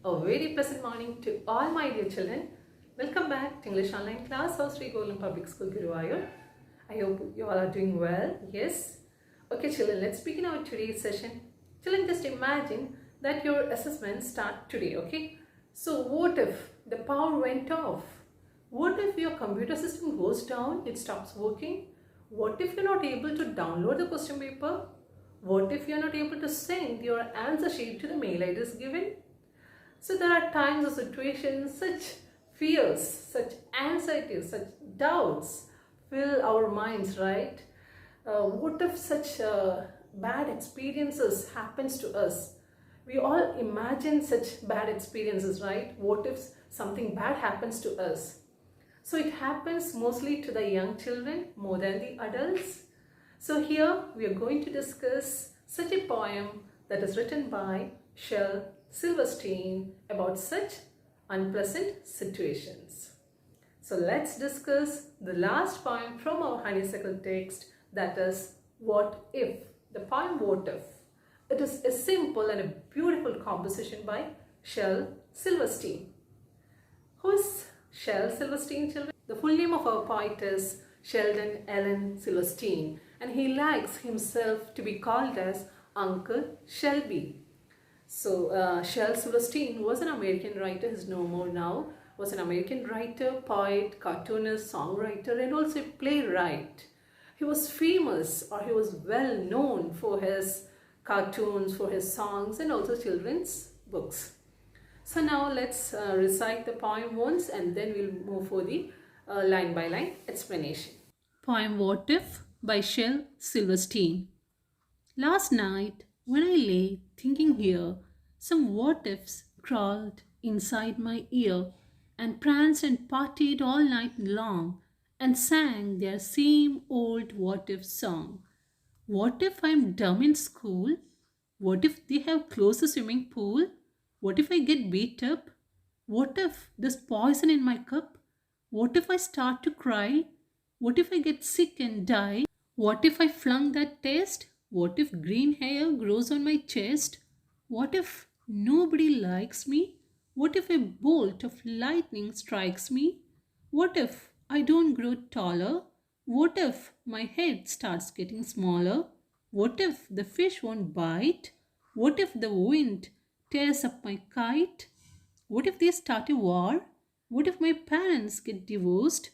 A very pleasant morning to all my dear children. Welcome back to English Online Class of Sri Gokulam Public School, Guruvayur. I hope you all are doing well. Yes. Okay, children, let's begin our today's session. Children, just imagine that your assessments start today, okay? So what if the power went off? What if your computer system goes down, it stops working? What if you're not able to download the question paper? What if you're not able to send your answer sheet to the mail address given? So there are times or situations, such fears, such anxieties, such doubts fill our minds, right? What if such bad experiences happens to us? We all imagine such bad experiences, right? What if something bad happens to us? So it happens mostly to the young children more than the adults. So here we are going to discuss such a poem that is written by Shel Silverstein about such unpleasant situations. So let's discuss the last poem from our honeysuckle text, that is What If? The poem What If? It is a simple and a beautiful composition by Shel Silverstein. Who is Shel Silverstein, children? The full name of our poet is Sheldon Allen Silverstein, and he likes himself to be called as Uncle Shelby. So Shel Silverstein was an American writer, he's no more now, was an American writer, poet, cartoonist, songwriter, and also a playwright. He was famous, or he was well known for his cartoons, for his songs, and also children's books. So now let's recite the poem once, and then we'll move for the line by line explanation. Poem What If by Shel Silverstein. Last night, when I lay thinking here, some what ifs crawled inside my ear and pranced and partied all night long and sang their same old what if song. What if I'm dumb in school? What if they have closed the swimming pool? What if I get beat up? What if there's poison in my cup? What if I start to cry? What if I get sick and die? What if I flunk that test? What if green hair grows on my chest? What if nobody likes me? What if a bolt of lightning strikes me? What if I don't grow taller? What if my head starts getting smaller? What if the fish won't bite? What if the wind tears up my kite? What if they start a war? What if my parents get divorced?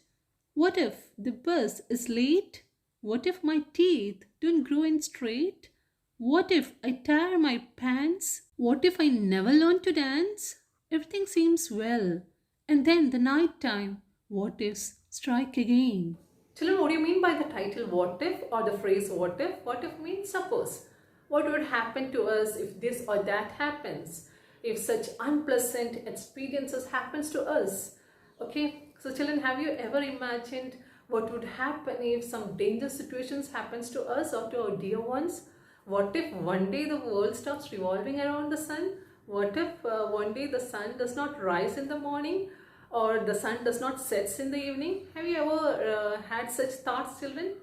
What if the bus is late? What if my teeth don't grow in straight? What if I tear my pants? What if I never learn to dance? Everything seems well. And then the night time, what ifs strike again. Children, what do you mean by the title What If, or the phrase What If? What if means suppose. What would happen to us if this or that happens? If such unpleasant experiences happens to us? Okay, so children, have you ever imagined what would happen if some dangerous situations happens to us or to our dear ones? What if one day the world stops revolving around the sun? What if one day the sun does not rise in the morning, or the sun does not set in the evening? Have you ever had such thoughts, children?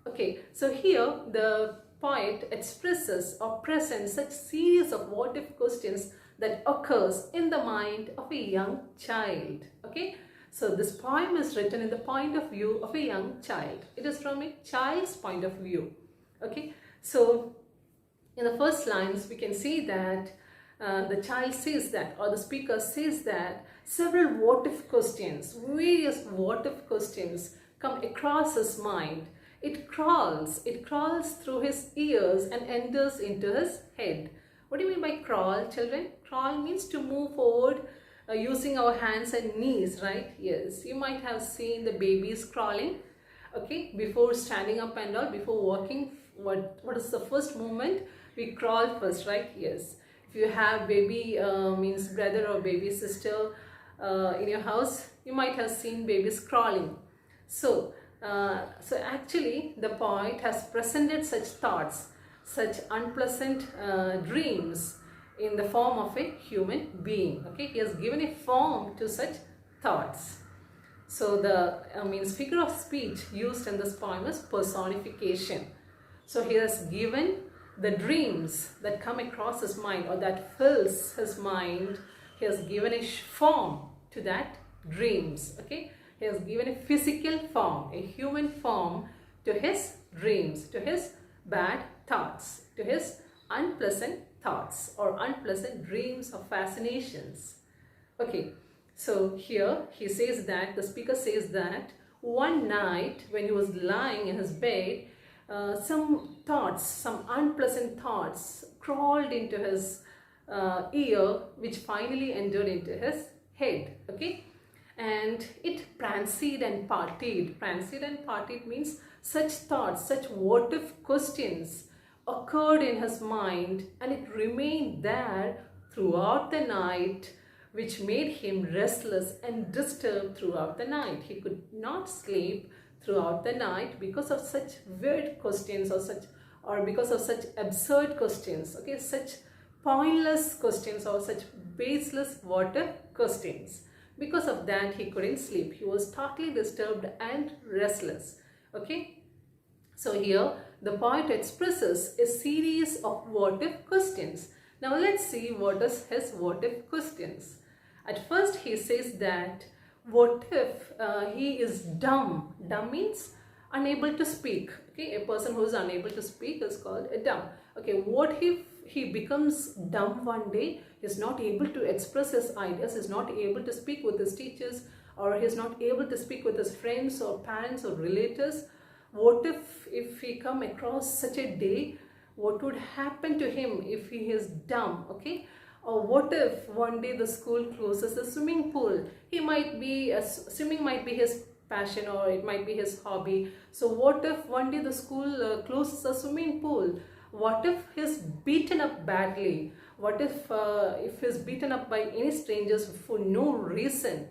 Okay, so here the poet expresses or presents such series of what if questions that occurs in the mind of a young child. Okay, so this poem is written in the point of view of a young child. It is from a child's point of view. Okay, so in the first lines we can see that the child says that, or the speaker says that several what if questions, various what if questions come across his mind. It crawls through his ears and enters into his head. What do you mean by crawl, children? Crawl means to move forward using our hands and knees, right? Yes, you might have seen the babies crawling, okay, before standing up and all, before walking. What is the first movement? We crawl first, right? Yes. If you have baby means brother or baby sister in your house, you might have seen babies crawling. So actually the poet has presented such thoughts, such unpleasant dreams in the form of a human being. Okay, he has given a form to such thoughts. So the figure of speech used in this poem is personification. So he has given the dreams that come across his mind or that fills his mind, he has given a form to that dreams. Okay, he has given a physical form, a human form to his dreams, to his bad thoughts, to his unpleasant thoughts or unpleasant dreams or fascinations. Okay, so here he says that, the speaker says that one night when he was lying in his bed, some thoughts, some unpleasant thoughts crawled into his ear, which finally entered into his head. Okay, and it pranced and partied. Pranced and partied means such thoughts, such what if questions occurred in his mind, and it remained there throughout the night, which made him restless and disturbed throughout the night. He could not sleep throughout the night because of such weird questions or because of such absurd questions. Okay, such pointless questions or such baseless what if questions. Because of that, he couldn't sleep. He was totally disturbed and restless. Okay, so here the poet expresses a series of what if questions. Now let's see what is his what if questions. At first he says that what if he is dumb. Dumb means unable to speak. Okay, a person who is unable to speak is called a dumb. Okay, what if he becomes dumb one day? He's not able to express his ideas, he's not able to speak with his teachers, or he's not able to speak with his friends or parents or relatives. What if he come across such a day? What would happen to him if he is dumb? Okay, or what if one day the school closes the swimming pool? He might be, swimming might be his passion, or it might be his hobby. So what if one day the school closes the swimming pool? What if he's beaten up badly? What if he's beaten up by any strangers for no reason?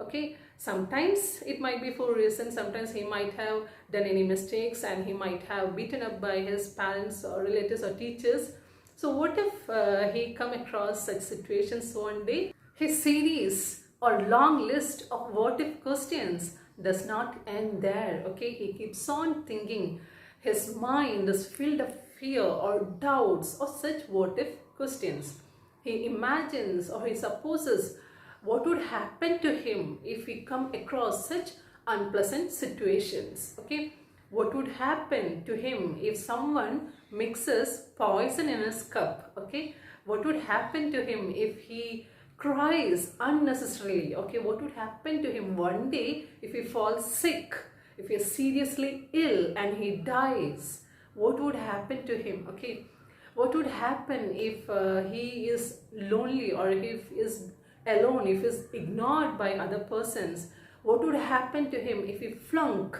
Okay, sometimes it might be for reason, sometimes he might have done any mistakes and he might have beaten up by his parents or relatives or teachers. So what if he come across such situations one day? His series or long list of what if questions does not end there. Okay, he keeps on thinking. His mind is filled of fear or doubts or such what if questions. He imagines or he supposes what would happen to him if he come across such unpleasant situations. Okay, what would happen to him if someone mixes poison in his cup? Okay, what would happen to him if he cries unnecessarily? Okay, what would happen to him one day if he falls sick, if he is seriously ill and he dies? What would happen to him? Okay, what would happen if he is lonely, or if he is alone, if he is ignored by other persons? What would happen to him if he flunk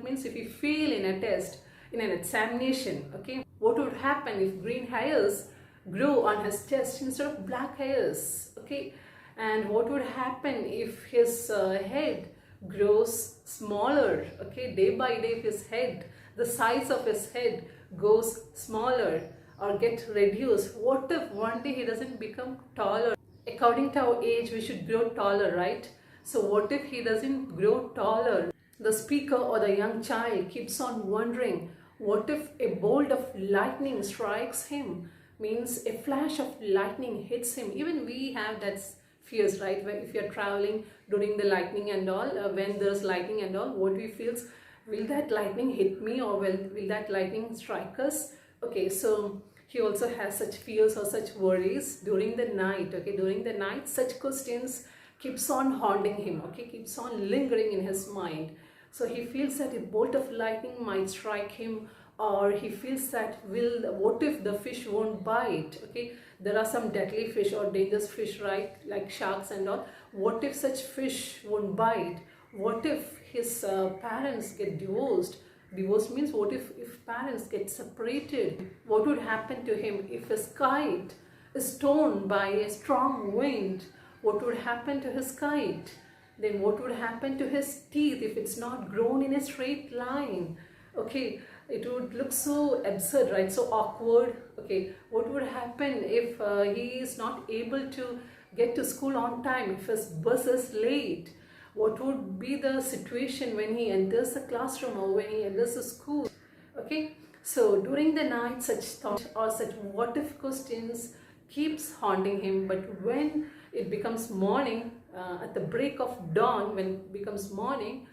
means if he fail in a test, in an examination? Okay, what would happen if green hairs grow on his chest instead of black hairs? Okay, and what would happen if his head grows smaller? Okay, day by day, if his head, the size of his head goes smaller or get reduced. What if one day he doesn't become taller? According to our age, we should grow taller, right? So what if he doesn't grow taller? The speaker or the young child keeps on wondering, what if a bolt of lightning strikes him? Means a flash of lightning hits him. Even we have that fears, right? When if you're traveling during the lightning and all, when there's lightning and all, what we feel is, will that lightning hit me, or will that lightning strike us? Okay, so he also has such fears or such worries during the night. Okay, during the night, such questions keeps on haunting him. Okay, keeps on lingering in his mind. So he feels that a bolt of lightning might strike him, or he feels that what if the fish won't bite? Okay, there are some deadly fish or dangerous fish, right, like sharks and all. What if such fish won't bite? What if his parents get divorced? Divorce means what if parents get separated? What would happen to him if his kite is torn by a strong wind? What would happen to his kite? Then what would happen to his teeth if it's not grown in a straight line? Okay, it would look so absurd, right? So awkward. Okay, what would happen if he is not able to get to school on time, if his bus is late? What would be the situation when he enters the classroom or when he enters the school? Okay, so during the night, such thoughts or such what if questions keeps haunting him. But when it becomes morning, at the break of dawn, when it becomes morning,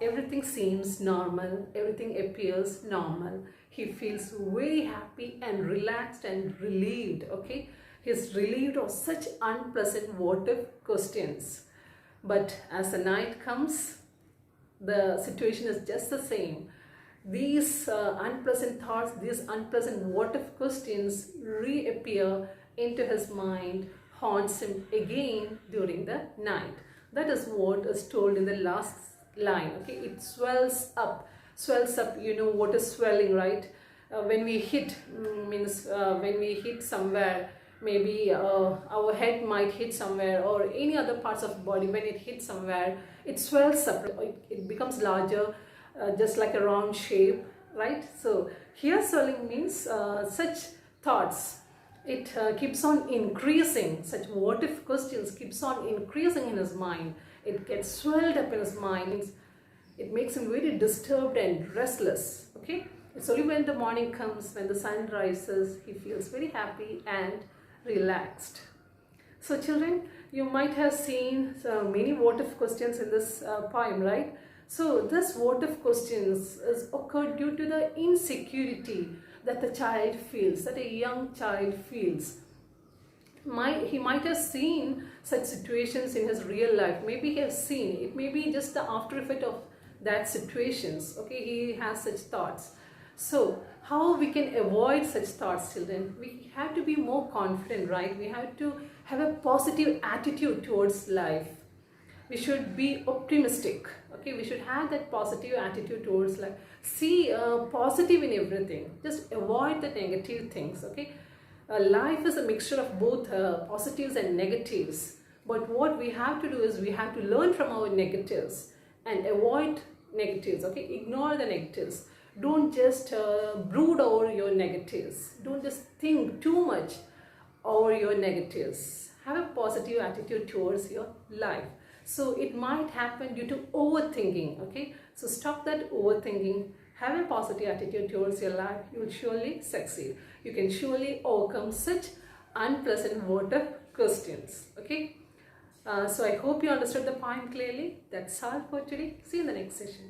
everything seems normal, everything appears normal. He feels very happy and relaxed and relieved. Okay, he's relieved of such unpleasant what if questions. But as the night comes, the situation is just the same. These unpleasant thoughts, these unpleasant what if questions reappear into his mind, haunts him again during the night. That is what is told in the last line. Okay, it swells up. Swells up, you know what is swelling, right? When we hit, when we hit somewhere, maybe our head might hit somewhere, or any other parts of the body. When it hits somewhere, it swells up, it becomes larger, just like a round shape, right? So here swelling means such thoughts, it keeps on increasing. Such what if questions keeps on increasing in his mind. It gets swelled up in his mind. It makes him very disturbed and restless. Okay, it's only when the morning comes, when the sun rises, he feels very happy and relaxed. So children, you might have seen many what if questions in this poem, right? So this what if questions is occurred due to the insecurity that the child feels, that a young child feels. He might have seen such situations in his real life. Maybe he has seen, it may be just the after effect of that situations. Okay, he has such thoughts. So how we can avoid such thoughts, children? We have to be more confident, right? We have to have a positive attitude towards life. We should be optimistic. Okay, we should have that positive attitude towards life. See positive in everything. Just avoid the negative things. Okay, life is a mixture of both positives and negatives. But what we have to do is we have to learn from our negatives and avoid negatives. Okay, ignore the negatives. Don't just brood over your negatives. Don't just think too much over your negatives. Have a positive attitude towards your life. So it might happen due to overthinking. Okay, so stop that overthinking. Have a positive attitude towards your life. You will surely succeed. You can surely overcome such unpleasant what if questions. Okay, so I hope you understood the point clearly. That's all for today. See you in the next session.